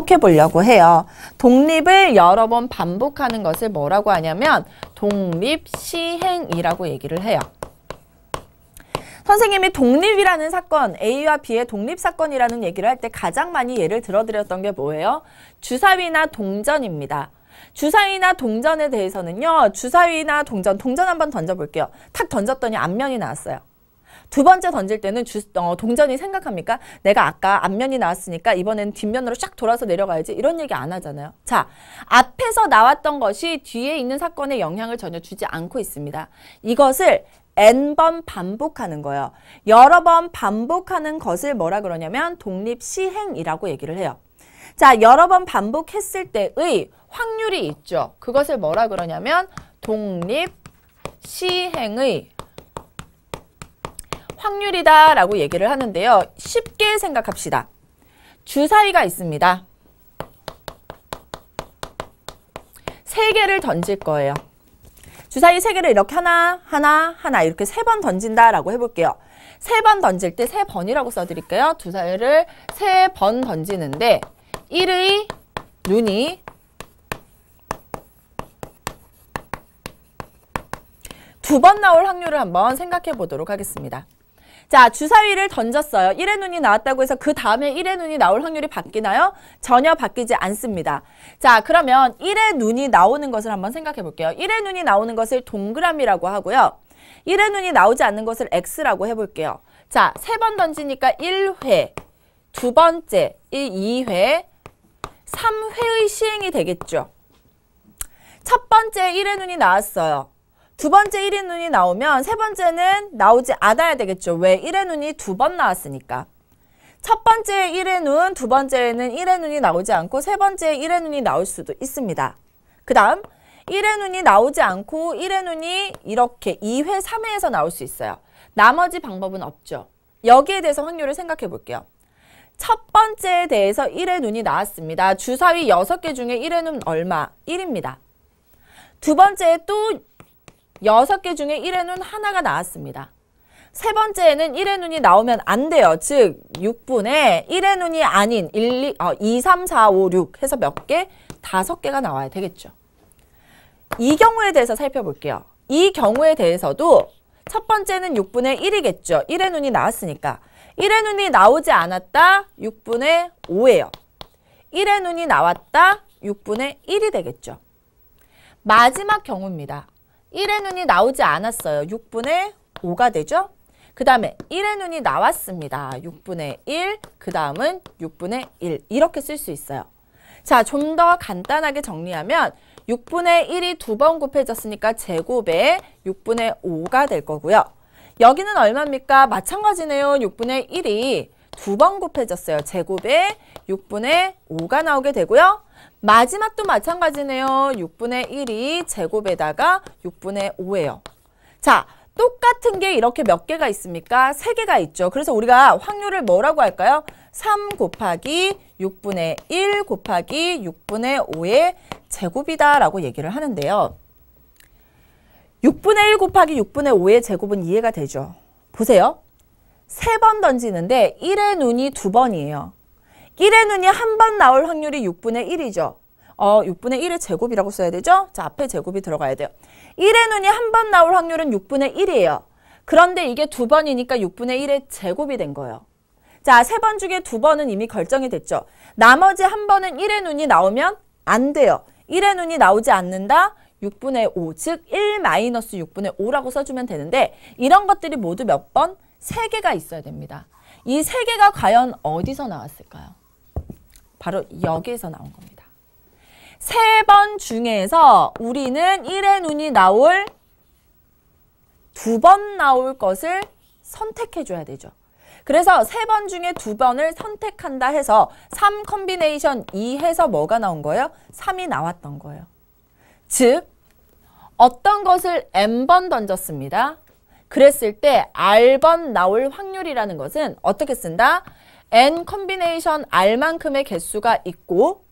해보려고 해요. 독립을 여러 번 반복하는 것을 뭐라고 하냐면 독립시행이라고 얘기를 해요. 선생님이 독립이라는 사건, A와 B의 독립사건이라는 얘기를 할 때 가장 많이 예를 들어드렸던 게 뭐예요? 주사위나 동전입니다. 주사위나 동전에 대해서는요. 주사위나 동전 한번 던져볼게요. 탁 던졌더니 앞면이 나왔어요. 두 번째 던질 때는 동전이 생각합니까? 내가 아까 앞면이 나왔으니까 이번엔 뒷면으로 쫙 돌아서 내려가야지. 이런 얘기 안 하잖아요. 자, 앞에서 나왔던 것이 뒤에 있는 사건에 영향을 전혀 주지 않고 있습니다. 이것을 N번 반복하는 거예요. 여러 번 반복하는 것을 뭐라 그러냐면 독립시행이라고 얘기를 해요. 자, 여러 번 반복했을 때의 확률이 있죠. 그것을 뭐라 그러냐면 독립시행의 확률이다 라고 얘기를 하는데요. 쉽게 생각합시다. 주사위가 있습니다. 3개를 던질 거예요. 주사위 3개를 이렇게 하나 이렇게 3번 던진다 라고 해볼게요. 3번 던질 때 3번이라고 써드릴게요. 주사위를 3번 던지는데 1의 눈이 두 번 나올 확률을 한번 생각해 보도록 하겠습니다. 자, 주사위를 던졌어요. 1의 눈이 나왔다고 해서 그 다음에 1의 눈이 나올 확률이 바뀌나요? 전혀 바뀌지 않습니다. 자, 그러면 1의 눈이 나오는 것을 한번 생각해 볼게요. 1의 눈이 나오는 것을 동그라미라고 하고요. 1의 눈이 나오지 않는 것을 X라고 해볼게요. 자, 3번 던지니까 1회, 두 번째 2회, 3회의 시행이 되겠죠. 첫 번째 1의 눈이 나왔어요. 두 번째 1의 눈이 나오면 세 번째는 나오지 않아야 되겠죠. 왜? 1의 눈이 2번 나왔으니까. 첫 번째 1의 눈, 두 번째는 1의 눈이 나오지 않고 세 번째 1의 눈이 나올 수도 있습니다. 그 다음 1의 눈이 나오지 않고 1의 눈이 이렇게 2회, 3회에서 나올 수 있어요. 나머지 방법은 없죠. 여기에 대해서 확률을 생각해 볼게요. 첫 번째에 대해서 1의 눈이 나왔습니다. 주사위 6개 중에 1의 눈 얼마? 1입니다. 두 번째에 또 6개 중에 1의 눈 하나가 나왔습니다. 세 번째에는 1의 눈이 나오면 안 돼요. 즉 6분의 1의 눈이 아닌 2, 3, 4, 5, 6 해서 몇 개? 5개가 나와야 되겠죠. 이 경우에 대해서 살펴볼게요. 이 경우에 대해서도 첫 번째는 6분의 1이겠죠. 1의 눈이 나왔으니까. 1의 눈이 나오지 않았다. 6분의 5예요. 1의 눈이 나왔다. 6분의 1이 되겠죠. 마지막 경우입니다. 1의 눈이 나오지 않았어요. 6분의 5가 되죠. 그 다음에 1의 눈이 나왔습니다. 6분의 1, 그 다음은 6분의 1 이렇게 쓸 수 있어요. 자, 좀 더 간단하게 정리하면 6분의 1이 2번 곱해졌으니까 제곱에 6분의 5가 될 거고요. 여기는 얼마입니까? 마찬가지네요. 6분의 1이 2번 곱해졌어요. 제곱에 6분의 5가 나오게 되고요. 마지막도 마찬가지네요. 6분의 1이 제곱에다가 6분의 5예요. 자, 똑같은 게 이렇게 몇 개가 있습니까? 3개가 있죠. 그래서 우리가 확률을 뭐라고 할까요? 3 곱하기 6분의 1 곱하기 6분의 5의 제곱이다 라고 얘기를 하는데요. 6분의 1 곱하기 6분의 5의 제곱은 이해가 되죠. 보세요. 3번 던지는데 1의 눈이 2번이에요. 1의 눈이 한 번 나올 확률이 6분의 1이죠. 6분의 1의 제곱이라고 써야 되죠? 자, 앞에 제곱이 들어가야 돼요. 1의 눈이 한 번 나올 확률은 6분의 1이에요. 그런데 이게 2번이니까 6분의 1의 제곱이 된 거예요. 자, 3번 중에 2번은 이미 결정이 됐죠. 나머지 한 번은 1의 눈이 나오면 안 돼요. 1의 눈이 나오지 않는다. 6분의 5, 즉 1 마이너스 6분의 5라고 써주면 되는데 이런 것들이 모두 몇 번? 3개가 있어야 됩니다. 이 3개가 과연 어디서 나왔을까요? 바로 여기에서 나온 겁니다. 3번 중에서 우리는 1의 눈이 나올 2번 나올 것을 선택해 줘야 되죠. 그래서 3번 중에 2번을 선택한다 해서 3 컴비네이션 2 해서 뭐가 나온 거예요? 3이 나왔던 거예요. 즉 어떤 것을 n번 던졌습니다. 그랬을 때 r번 나올 확률이라는 것은 어떻게 쓴다? n 컴비네이션 r만큼의 개수가 있고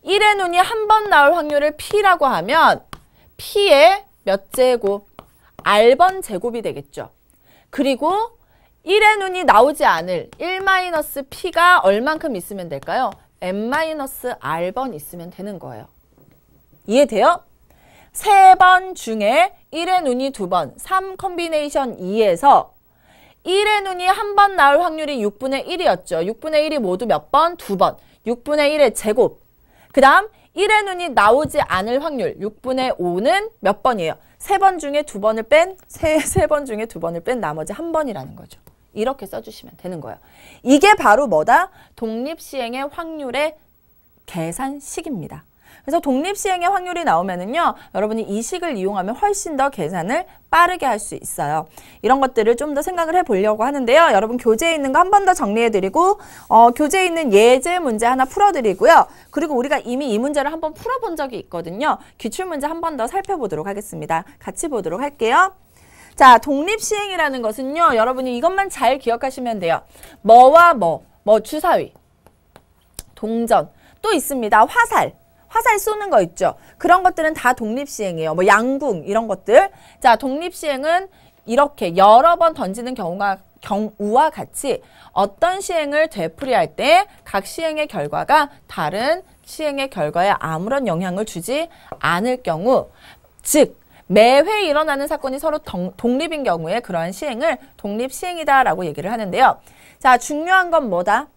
1의 눈이 한 번 나올 확률을 p라고 하면 p의 몇 제곱? r번 제곱이 되겠죠. 그리고 1의 눈이 나오지 않을 1-p가 얼만큼 있으면 될까요? n-r번 있으면 되는 거예요. 이해돼요? 3번 중에 1의 눈이 2번, 3 컴비네이션 2에서 1의 눈이 한 번 나올 확률이 6분의 1이었죠. 6분의 1이 모두 몇 번? 2번. 6분의 1의 제곱. 그 다음 1의 눈이 나오지 않을 확률 6분의 5는 몇 번이에요? 3번 중에 2번을 뺀, 3번 중에 2번을 뺀 나머지 1번이라는 거죠. 이렇게 써주시면 되는 거예요. 이게 바로 뭐다? 독립시행의 확률의 계산식입니다. 그래서 독립시행의 확률이 나오면은요, 여러분이 이 식을 이용하면 훨씬 더 계산을 빠르게 할 수 있어요. 이런 것들을 좀 더 생각을 해보려고 하는데요. 여러분 교재에 있는 거 한 번 더 정리해드리고, 교재에 있는 예제 문제 하나 풀어드리고요. 그리고 우리가 이미 이 문제를 한번 풀어본 적이 있거든요. 기출문제 한 번 더 살펴보도록 하겠습니다. 같이 보도록 할게요. 자, 독립시행이라는 것은요, 여러분이 이것만 잘 기억하시면 돼요. 뭐와 뭐 주사위, 동전, 또 있습니다. 화살 쏘는 거 있죠. 그런 것들은 다 독립시행이에요. 뭐 양궁 이런 것들. 자, 독립시행은 이렇게 여러 번 던지는 경우와 같이 어떤 시행을 되풀이할 때 각 시행의 결과가 다른 시행의 결과에 아무런 영향을 주지 않을 경우, 즉 매회 일어나는 사건이 서로 독립인 경우에 그러한 시행을 독립시행이다라고 얘기를 하는데요. 자, 중요한 건 뭐다?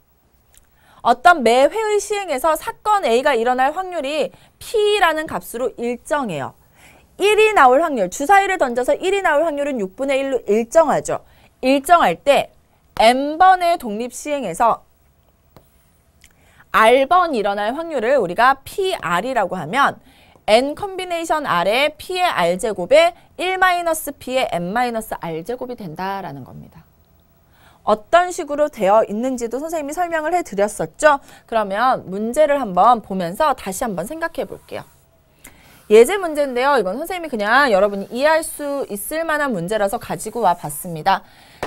어떤 매 회의 시행에서 사건 A가 일어날 확률이 P라는 값으로 일정해요. 1이 나올 확률, 주사위를 던져서 1이 나올 확률은 6분의 1로 일정하죠. 일정할 때 N번의 독립시행에서 R번 일어날 확률을 우리가 PR이라고 하면 N 컴비네이션 R의 P의 R제곱에 1-P의 N-R제곱이 된다라는 겁니다. 어떤 식으로 되어 있는지도 선생님이 설명을 해드렸었죠. 그러면 문제를 한번 보면서 다시 한번 생각해 볼게요. 예제 문제인데요. 이건 선생님이 그냥 여러분이 이해할 수 있을 만한 문제라서 가지고 와 봤습니다.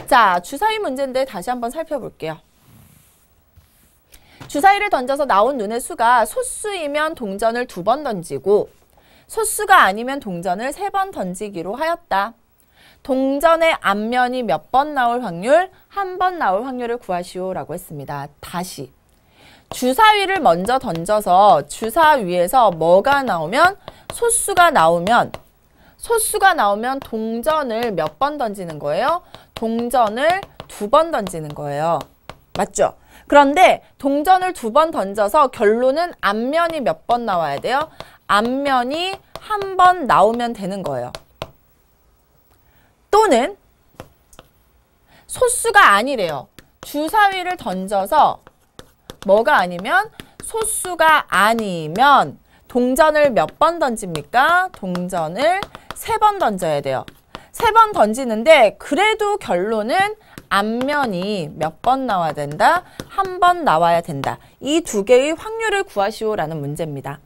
자, 주사위 문제인데 다시 한번 살펴볼게요. 주사위를 던져서 나온 눈의 수가 소수이면 동전을 2번 던지고 소수가 아니면 동전을 3번 던지기로 하였다. 동전의 앞면이 몇 번 나올 확률? 1번 나올 확률을 구하시오라고 했습니다. 다시 주사위를 먼저 던져서 주사위에서 뭐가 나오면? 소수가 나오면 동전을 몇 번 던지는 거예요? 동전을 2번 던지는 거예요. 맞죠? 그런데 동전을 2번 던져서 결론은 앞면이 몇 번 나와야 돼요? 앞면이 1번 나오면 되는 거예요. 또는 소수가 아니래요. 주사위를 던져서 뭐가 아니면 소수가 아니면 동전을 몇 번 던집니까? 동전을 3번 던져야 돼요. 3번 던지는데 그래도 결론은 앞면이 몇 번 나와야 된다? 1번 나와야 된다. 이 두 개의 확률을 구하시오라는 문제입니다.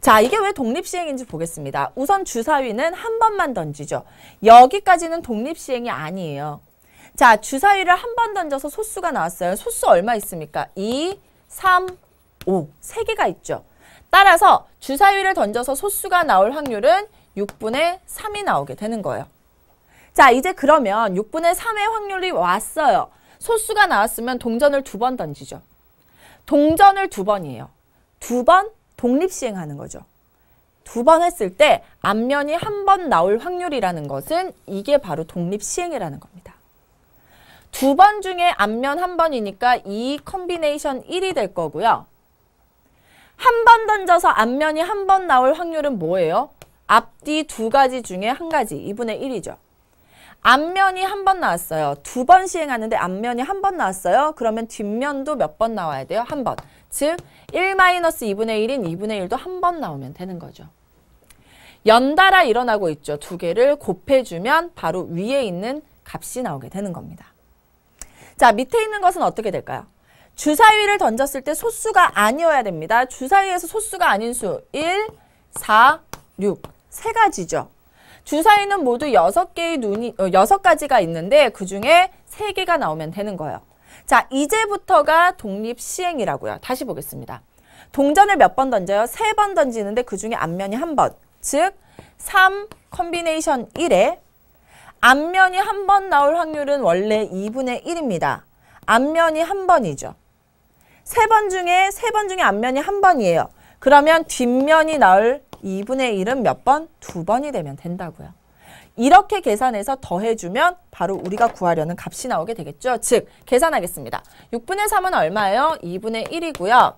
자, 이게 왜 독립시행인지 보겠습니다. 우선 주사위는 1번만 던지죠. 여기까지는 독립시행이 아니에요. 자, 주사위를 1번 던져서 소수가 나왔어요. 소수 얼마 있습니까? 2, 3, 5. 3개가 있죠. 따라서 주사위를 던져서 소수가 나올 확률은 6분의 3이 나오게 되는 거예요. 자, 이제 그러면 6분의 3의 확률이 왔어요. 소수가 나왔으면 동전을 2번 던지죠. 동전을 2번이에요. 2번 독립시행하는 거죠. 2번 했을 때 앞면이 1번 나올 확률이라는 것은 이게 바로 독립시행이라는 겁니다. 2번 중에 앞면 1번이니까 이 컴비네이션 1이 될 거고요. 1번 던져서 앞면이 1번 나올 확률은 뭐예요? 앞뒤 2가지 중에 1가지, 2분의 1이죠. 앞면이 1번 나왔어요. 2번 시행하는데 앞면이 1번 나왔어요. 그러면 뒷면도 몇 번 나와야 돼요? 1번. 즉 1-2분의 1인 2분의 1도 1번 나오면 되는 거죠. 연달아 일어나고 있죠. 두 개를 곱해주면 바로 위에 있는 값이 나오게 되는 겁니다. 자, 밑에 있는 것은 어떻게 될까요? 주사위를 던졌을 때 소수가 아니어야 됩니다. 주사위에서 소수가 아닌 수 1, 4, 6. 세 가지죠. 주사위는 모두 6가지가 있는데 그중에 3개가 나오면 되는 거예요. 자, 이제부터가 독립시행이라고요. 다시 보겠습니다. 동전을 몇 번 던져요? 3번 던지는데 그중에 앞면이 1번. 즉 3 컴비네이션 1에 앞면이 1번 나올 확률은 원래 2분의 1입니다. 앞면이 1번이죠. 3번 중에 앞면이 1번이에요. 그러면 뒷면이 나올 2분의 1은 몇 번? 2번이 되면 된다고요. 이렇게 계산해서 더해주면 바로 우리가 구하려는 값이 나오게 되겠죠. 즉, 계산하겠습니다. 6분의 3은 얼마예요? 2분의 1이고요.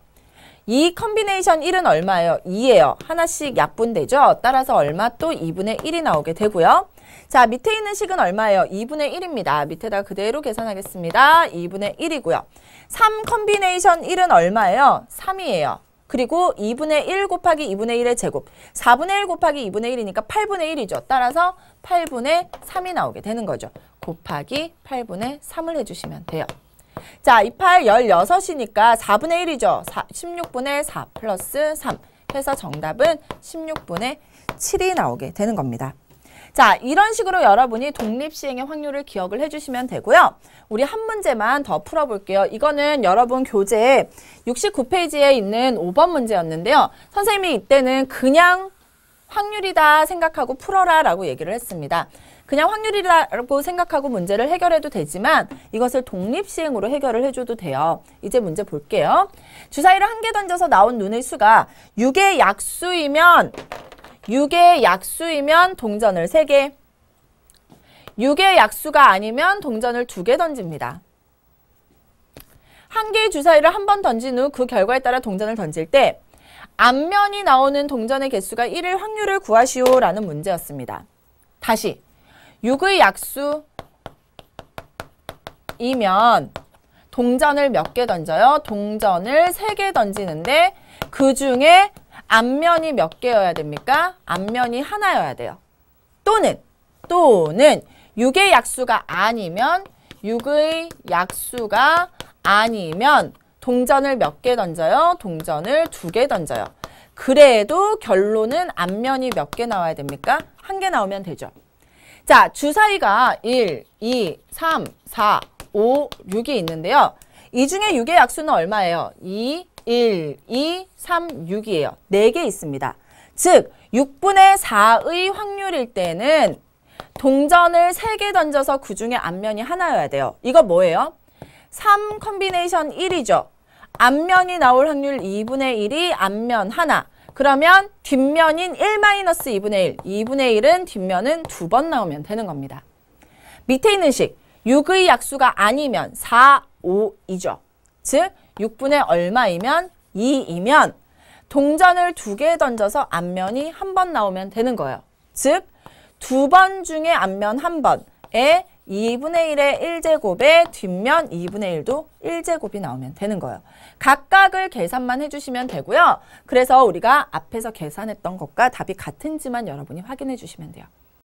이 컨비네이션 1은 얼마예요? 2예요. 하나씩 약분되죠. 따라서 얼마? 또 2분의 1이 나오게 되고요. 자, 밑에 있는 식은 얼마예요? 2분의 1입니다. 밑에다 그대로 계산하겠습니다. 2분의 1이고요. 3 컨비네이션 1은 얼마예요? 3이에요. 그리고 2분의 1 곱하기 2분의 1의 제곱. 4분의 1 곱하기 2분의 1이니까 8분의 1이죠. 따라서 8분의 3이 나오게 되는 거죠. 곱하기 8분의 3을 해주시면 돼요. 자, 이 8, 16이니까 4분의 1이죠. 16분의 4 플러스 3 해서 정답은 16분의 7이 나오게 되는 겁니다. 자, 이런 식으로 여러분이 독립시행의 확률을 기억을 해주시면 되고요. 우리 한 문제만 더 풀어볼게요. 이거는 여러분 교재 69페이지에 있는 5번 문제였는데요. 선생님이 이때는 그냥 확률이다 생각하고 풀어라 라고 얘기를 했습니다. 그냥 확률이라고 생각하고 문제를 해결해도 되지만 이것을 독립시행으로 해결을 해줘도 돼요. 이제 문제 볼게요. 주사위를 1개 던져서 나온 눈의 수가 6의 약수이면 동전을 3개, 6의 약수가 아니면 동전을 2개 던집니다. 한 개의 주사위를 한 번 던진 후 그 결과에 따라 동전을 던질 때 앞면이 나오는 동전의 개수가 1일 확률을 구하시오 라는 문제였습니다. 다시 6의 약수이면 동전을 몇 개 던져요? 동전을 3개 던지는데 그 중에 앞면이 몇 개여야 됩니까? 앞면이 하나여야 돼요. 또는 6의 약수가 아니면 동전을 몇 개 던져요? 동전을 2개 던져요. 그래도 결론은 앞면이 몇 개 나와야 됩니까? 1개 나오면 되죠. 자, 주사위가 1, 2, 3, 4, 5, 6이 있는데요. 이 중에 6의 약수는 얼마예요? 2, 1, 2, 3, 6이에요. 4개 있습니다. 즉, 6분의 4의 확률일 때는 동전을 3개 던져서 그 중에 앞면이 하나여야 돼요. 이거 뭐예요? 3 컨비네이션 1이죠. 앞면이 나올 확률 2분의 1이 앞면 하나. 그러면 뒷면인 1-2분의 1. 2분의 1은 뒷면은 2번 나오면 되는 겁니다. 밑에 있는 식 6의 약수가 아니면 4, 5이죠. 즉 6분의 얼마이면 2이면 동전을 2개 던져서 앞면이 한 번 나오면 되는 거예요. 즉 2번 중에 앞면 1번에 2분의 1의 1제곱에 뒷면 2분의 1도 1제곱이 나오면 되는 거예요. 각각을 계산만 해주시면 되고요. 그래서 우리가 앞에서 계산했던 것과 답이 같은지만 여러분이 확인해 주시면 돼요.